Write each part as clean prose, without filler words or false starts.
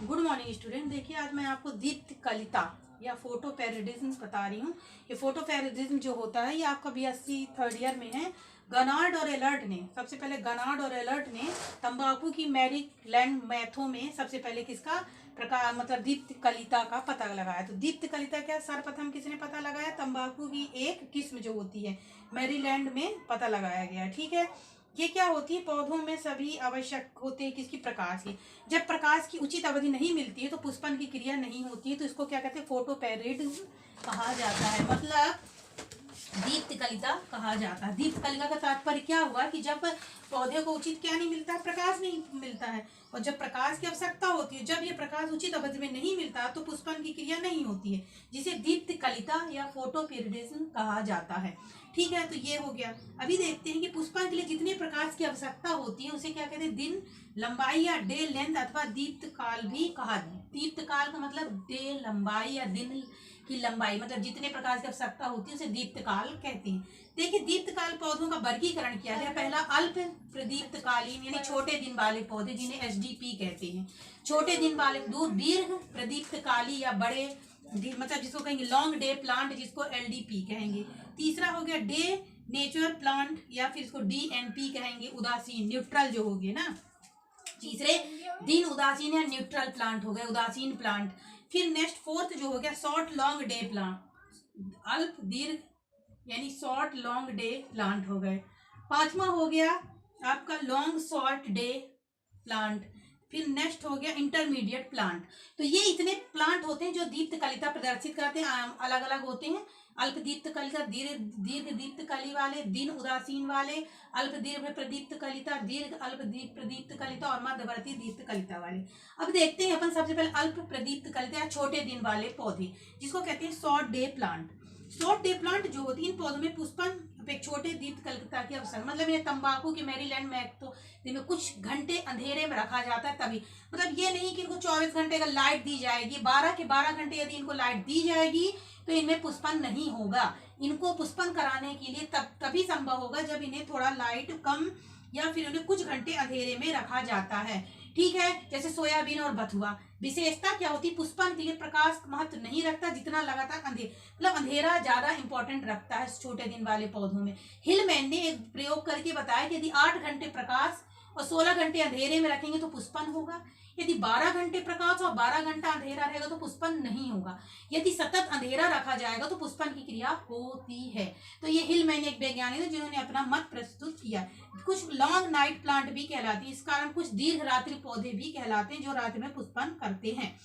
Good morning student. देखिए आज मैं आपको दीप्त कलिता या फोटो पैराडिज्म बता रही हूँ। ये फोटो पैराडिज्म जो होता है ये आपका बीएससी थर्ड ईयर में है। गनार्ड और एलर्ट ने सबसे पहले तंबाकू की मैरीलैंड मैथो में सबसे पहले किसका प्रकार मतलब दीप्त कलिता का पता लगाया। तो दीप्त कलिता क्या सर्वप्रथम किसने पता लगाया? तंबाकू की एक किस्म जो होती है मैरीलैंड में पता लगाया गया। ठीक है, ये क्या होती है? पौधों में सभी आवश्यक होते हैं किसकी? प्रकाश की। जब प्रकाश की उचित अवधि नहीं मिलती है तो पुष्पन की क्रिया नहीं होती है, तो इसको क्या कहते हैं? फोटोपैरिडिज्म कहा जाता है, मतलब दीप्त कलिता कहा जाता है। दीप्त कलिका का तात्पर्य क्या हुआ कि जब पौधे को उचित क्या नहीं मिलता है? प्रकाश नहीं मिलता है, और जब प्रकाश की आवश्यकता होती है, जब ये प्रकाश उचित अवधि में नहीं मिलता तो पुष्पन की क्रिया नहीं होती है, जिसे दीप्त कलिता या फोटोपैरिडिज्म कहा जाता है। ठीक है, तो ये हो गया। अभी देखते हैं कि पुष्पन के लिए जितने प्रकाश की आवश्यकता होती है उसे क्या कहते हैं? दिन लंबाई या डे लेंथ अथवा दीप्त काल भी कहा। दीप्त काल का मतलब डे लंबाई या दिन की लंबाई, मतलब जितने प्रकाश की आवश्यकता होती है उसे दीप्त काल कहते हैं। देखिए दीप्त काल पौधों का वर्गीकरण किया गया। पहला अल्प प्रदीप्त कालीन यानी छोटे दिन वाले पौधे जिन्हें एचडीपी कहते हैं। छोटे दिन वाले दीर्घ प्रदीप्त काली या बड़े मतलब जिसको कहेंगे लॉन्ग डे प्लांट, जिसको एलडीपी कहेंगे। तीसरा हो गया डे नेचुरल प्लांट या फिर इसको डीएनपी कहेंगे, उदासीन न्यूट्रल जो हो गए ना। तीसरे दिन उदासीन या न्यूट्रल प्लांट हो गए, उदासीन प्लांट। फिर नेक्स्ट फोर्थ जो हो गया शॉर्ट लॉन्ग डे प्लांट, अल्प दीर्घ यानी शॉर्ट लॉन्ग डे प्लांट हो गए। पांचवा हो गया आपका लॉन्ग शॉर्ट डे प्लांट। फिर नेक्स्ट हो गया इंटरमीडिएट प्लांट। तो ये इतने प्लांट होते हैं जो दीप्त कलिता प्रदर्शित करते हैं, अलग अलग होते हैं। अल्प दीप्त कलिता, दीर्घ दीप्त कली वाले, दिन उदासीन वाले, अल्प दीर्घ प्रदीप्त कलिता, दीर्घ अल्प प्रदीप्त कलिता और मध्यवर्ती दीप्त कलिता वाले। अब देखते हैं अपन सबसे पहले अल्प प्रदीप्त कलिता या छोटे दिन वाले पौधे, जिसको कहते हैं short day plant. Short day plant जो होती है इन पौधों में पुष्पन एक छोटे दीप्त कलिता की अवसर, मतलब ये तंबाकू के मैरीलैंड में तो जिनमें कुछ घंटे अंधेरे में रखा जाता है तभी, मतलब ये नहीं कि इनको 24 घंटे का लाइट दी जाएगी, 12 के 12 घंटे यदि इनको लाइट दी जाएगी तो इनमें पुष्पन नहीं होगा। इनको पुष्पन कराने के लिए तभी संभव होगा जब इन्हें थोड़ा लाइट कम या फिर उन्हें कुछ घंटे अंधेरे में रखा जाता है। ठीक है, जैसे सोयाबीन और बथुआ। विशेषता क्या होती है? पुष्पन के लिए प्रकाश महत्व नहीं रखता जितना लगातार मतलब अंधेरा ज्यादा इंपॉर्टेंट रखता है छोटे दिन वाले पौधों में। हिलमैन ने एक प्रयोग करके बताया कि यदि 8 घंटे प्रकाश और 16 घंटे अंधेरे में रखेंगे तो पुष्पन होगा। यदि 12 घंटे प्रकाश और 12 घंटा अंधेरा रहेगा तो पुष्पन नहीं होगा। यदि सतत अंधेरा रखा जाएगा तो पुष्पन की क्रिया होती है। तो ये हिलमैन एक वैज्ञानिक है जिन्होंने अपना मत प्रस्तुत किया। कुछ लॉन्ग नाइट प्लांट भी कहलाती है, इस कारण कुछ दीर्घ रात्रि पौधे भी कहलाते हैं जो रात में पुष्पन करते हैं।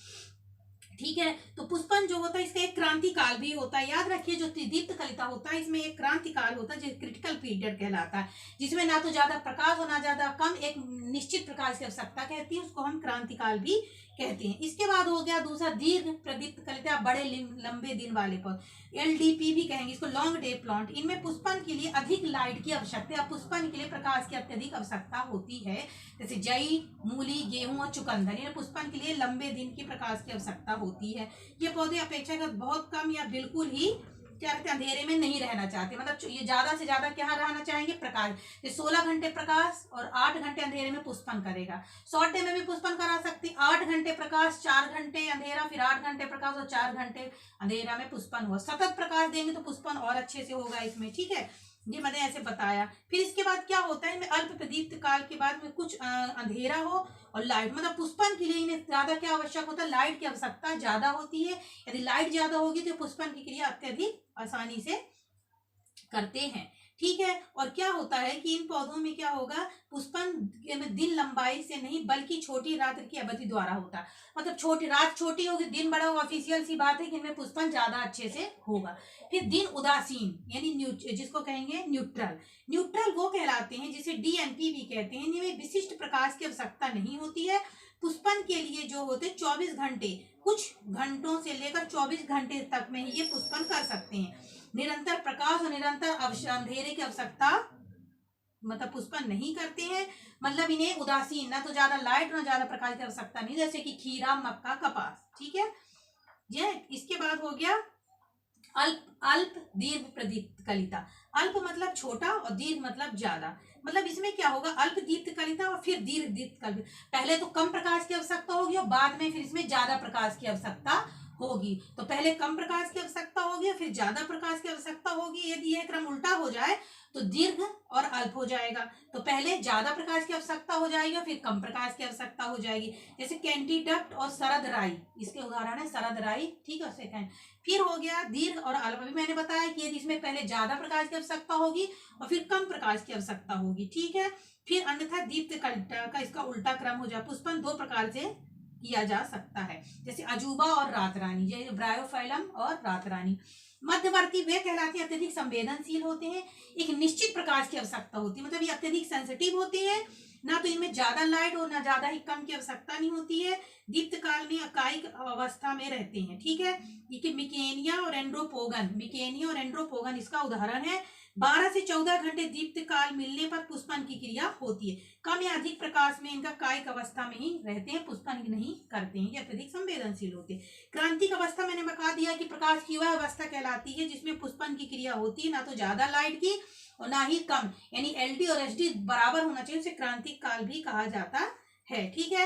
ठीक है, तो पुष्पन जो होता है इसका एक क्रांति काल भी होता है। याद रखिए जो दीप्त कलिता होता है इसमें एक क्रांति काल होता है जो क्रिटिकल पीरियड कहलाता है, जिसमें ना तो ज्यादा प्रकाश और ना ज्यादा कम, एक निश्चित प्रकाश की आवश्यकता कहती है, उसको हम क्रांति काल भी कहते हैं। इसके बाद हो गया दूसरा दीर्घ प्रदीप्त कलिता, बड़े लंबे दिन वाले पौधे, एलडीपी भी कहेंगे इसको, लॉन्ग डे प्लांट। इनमें पुष्पन के लिए अधिक लाइट की आवश्यकता है, पुष्पन के लिए प्रकाश की अत्यधिक आवश्यकता होती है। जैसे जई, मूली, गेहूं और चुकंदर, इन्हें पुष्पन के लिए लंबे दिन की प्रकाश की आवश्यकता होती है। ये पौधे अपेक्षाकृत बहुत कम या बिल्कुल ही क्या रहते हैं? अंधेरे में नहीं रहना चाहते, मतलब ये ज्यादा से ज्यादा क्या रहना चाहेंगे? प्रकाश। 16 घंटे प्रकाश और 8 घंटे अंधेरे में पुष्पन करेगा। शॉर्ट डे में भी पुष्पन करा सकते, 8 घंटे प्रकाश 4 घंटे अंधेरा, फिर 8 घंटे प्रकाश और 4 घंटे अंधेरा में पुष्पन हुआ। सतत प्रकाश देंगे तो पुष्पन और अच्छे से होगा इसमें। ठीक है, ये मैंने ऐसे बताया। फिर इसके बाद क्या होता है, इनमें अल्प प्रदीप्त काल के बाद में कुछ अंधेरा हो और लाइट, मतलब पुष्पन के लिए इन्हें ज्यादा क्या आवश्यक होता है? लाइट की आवश्यकता ज्यादा होती है। यदि लाइट ज्यादा होगी तो पुष्पन की क्रिया अत्यधिक आसानी से करते हैं। ठीक है, और क्या होता है कि इन पौधों में क्या होगा? पुष्पन दिन लंबाई से नहीं बल्कि छोटी रात्रि की अवधि द्वारा होता है, मतलब छोटी रात छोटी होगी दिन बड़ा होगा, ऑफिशियल सी बात है कि इनमें पुष्पन ज्यादा अच्छे से होगा। फिर दिन उदासीन यानी जिसको कहेंगे न्यूट्रल, न्यूट्रल वो कहलाते हैं जिसे डीएनपी भी कहते हैं। इनमें विशिष्ट प्रकाश की आवश्यकता नहीं होती है। पुष्पन के लिए जो होते 24 घंटे, कुछ घंटों से लेकर 24 घंटे तक में ही ये पुष्पन कर सकते हैं। निरंतर प्रकाश और निरंतर अंधेरे की आवश्यकता मतलब पुष्पन नहीं करते हैं, मतलब इन्हें उदासीन, ना तो ज्यादा लाइट ना ज्यादा प्रकाश की आवश्यकता नहीं, जैसे कि खीरा, मक्का, कपास। ठीक है, ये इसके बाद हो गया अल्प अल्प दीर्घ प्रदीप्त कलिता। अल्प मतलब छोटा और दीर्घ मतलब ज्यादा। मतलब इसमें क्या होगा, अल्प दीप्त कलिता और फिर दीर्घ दीप्त कलिता। पहले तो कम प्रकाश की आवश्यकता होगी और बाद में फिर इसमें ज्यादा प्रकाश की आवश्यकता होगी। तो पहले कम प्रकाश की आवश्यकता होगी और फिर ज्यादा प्रकाश की आवश्यकता होगी। यदि यह क्रम उल्टा हो जाए तो दीर्घ और अल्प हो जाएगा। तो पहले ज्यादा प्रकाश की आवश्यकता हो जाएगी और फिर कम प्रकाश की आवश्यकता हो जाएगी। जैसे कैंटीडक्ट और सरद राई, इसके उदाहरण है सरद राई, ठीक है। सेकंड फिर हो गया दीर्घ और अल्प। अभी मैंने बताया कि यदि इसमें पहले ज्यादा प्रकाश की आवश्यकता होगी और फिर कम प्रकाश की आवश्यकता होगी, ठीक है। फिर अन्यथा दीप्त कलिता का इसका उल्टा क्रम हो जाए। पुष्पन दो प्रकार से किया जा सकता है, जैसे अजूबा और रात रानी, जैसे ब्रायोफाइलम और रात रानी। मध्यवर्ती वे कहलाते हैं अत्यधिक संवेदनशील होते हैं, एक निश्चित प्रकाश की आवश्यकता होती है, मतलब ये अत्यधिक सेंसिटिव होते हैं, ना तो इनमें ज्यादा लाइट और ना ज्यादा ही कम की आवश्यकता नहीं होती है। दीप्त काल में अकाइक अवस्था में रहते हैं, ठीक है। ये मिकेनिया और एंड्रोपोगन, मिकेनिया और एंड्रोपोगन इसका उदाहरण है। 12 से 14 घंटे दीप्त काल मिलने पर पुष्पन की क्रिया होती है। कम या अधिक प्रकाश में इनका कायिक अवस्था में ही रहते हैं, पुष्पन नहीं करते हैं, ये अत्यधिक संवेदनशील होते हैं। क्रांतिक अवस्था मैंने बता दिया कि प्रकाश की वह अवस्था कहलाती है जिसमें पुष्पन की क्रिया होती है, ना तो ज्यादा लाइट की और ना ही कम, यानी एलडी और एचडी बराबर होना चाहिए, उसे क्रांतिक काल भी कहा जाता है, ठीक है।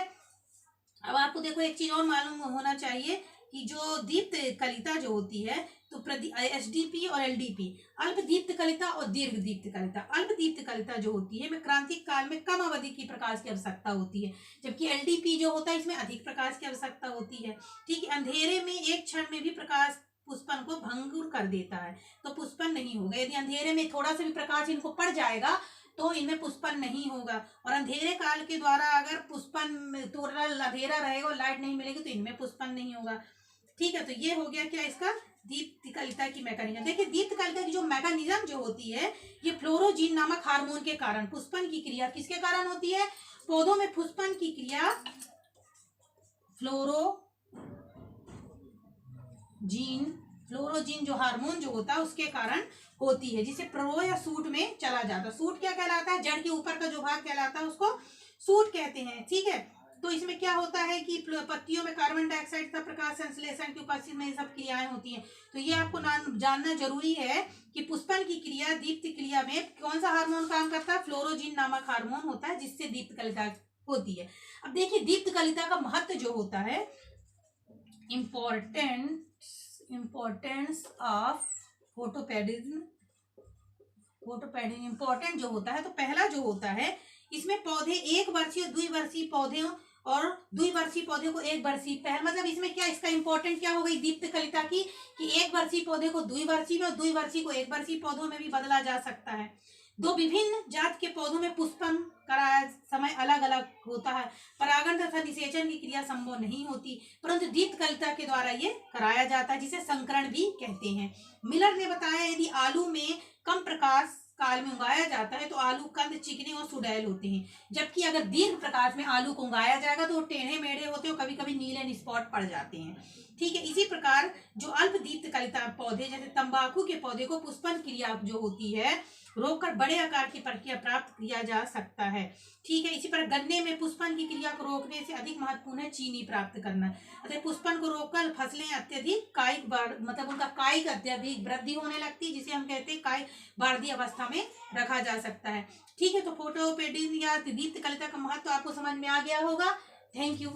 अब आपको देखो एक चीज और मालूम होना चाहिए कि जो दीप्त कलिता जो होती है तो एचडीपी और एलडीपी, अल्प दीप्त कलिता और दीर्घ दीप्त कलिता। अल्प दीप्त कलिता जो होती है में क्रांतिक काल में कम अवधि की प्रकाश की आवश्यकता होती है, जबकि एलडीपी जो होता है इसमें अधिक प्रकाश की आवश्यकता होती है, ठीक है। अंधेरे में एक क्षण में भी प्रकाश पुष्पन को भंगुर कर देता है, तो पुष्पन नहीं होगा। यदि अंधेरे में थोड़ा सा भी प्रकाश इनको पड़ जाएगा तो इनमें पुष्पन नहीं होगा। और अंधेरे काल के द्वारा अगर पुष्पन थोड़ा अंधेरा रहेगा और लाइट नहीं मिलेगी तो इनमें पुष्पन नहीं होगा, ठीक है। तो ये हो गया क्या इसका दीप्त कलिता की मैकेनिज्म। देखिए दीप्त कलिता की जो मैकेनिज्म जो होती है ये फ्लोरोजीन नामक हार्मोन के कारण पुष्पन की क्रिया किसके कारण होती है, पौधों में पुष्पन की क्रिया फ्लोरोजीन जो हार्मोन जो होता है उसके कारण होती है, जिसे प्रो या सूट में चला जाता है। सूट क्या कहलाता है, जड़ के ऊपर का जो भाग कहलाता है उसको सूट कहते हैं, ठीक है। तो इसमें क्या होता है कि पत्तियों में कार्बन डाइऑक्साइड का प्रकाश संश्लेषण की उपस्थिति में ये सब क्रियाएं होती हैं। तो ये आपको जानना जरूरी है कि पुष्पन की क्रिया दीप्त क्रिया में कौन सा हार्मोन काम करता है, फ्लोरोजीन नामक हार्मोन होता है, जिससे दीप्त कलिता होती है। अब देखिए दीप्त कलिता का महत्व जो होता है, इम्पोर्टेंस ऑफ फोटोपेडिज्म, इम्पोर्टेंट जो होता है, तो पहला जो होता है इसमें पौधे एक वर्षीय और द्विवर्षीय पौधे और द्विवर्षीय पौधे को एक वर्षीय, पहले मतलब इसमें क्या इसका इंपॉर्टेंट क्या हो गई दीप्त कलिता की कि एक वर्षीय पौधे को द्विवर्षीय में और द्विवर्षीय को एक वर्षीय पौधों में भी बदला जा सकता है। दो विभिन्न जात के पौधों में पुष्पन कराया समय अलग अलग होता है, परागण तथा निषेचन की क्रिया संभव नहीं होती, परंतु दीप्त कलिता के द्वारा ये कराया जाता है, जिसे संकरण भी कहते हैं। मिलर ने बताया यदि आलू में कम प्रकाश काल में उगाया जाता है तो आलू कंद चिकने और सुडैल होते हैं, जबकि अगर दीर्घ प्रकाश में आलू को उगाया जाएगा तो वो टेढ़े मेढ़े होते हैं और कभी कभी नीले स्पॉट पड़ जाते हैं, ठीक है। इसी प्रकार जो अल्प दीप्त कलिता पौधे जैसे तंबाकू के पौधे को पुष्पन क्रिया जो होती है रोककर बड़े आकार की प्रक्रिया प्राप्त किया जा सकता है, ठीक है। इसी प्रकार गन्ने में पुष्पन की क्रिया को रोकने से अधिक महत्वपूर्ण है चीनी प्राप्त करना, अतः पुष्पन को रोककर फसलें अत्यधिक कायिक मतलब उनका कायिक अत्यधिक वृद्धि होने लगती है, जिसे हम कहते हैं कायिक बार्धी अवस्था में रखा जा सकता है, ठीक है। तो फोटोपेडिज्म या दीप्त कलिता का महत्व आपको समझ में आ गया होगा। Thank you.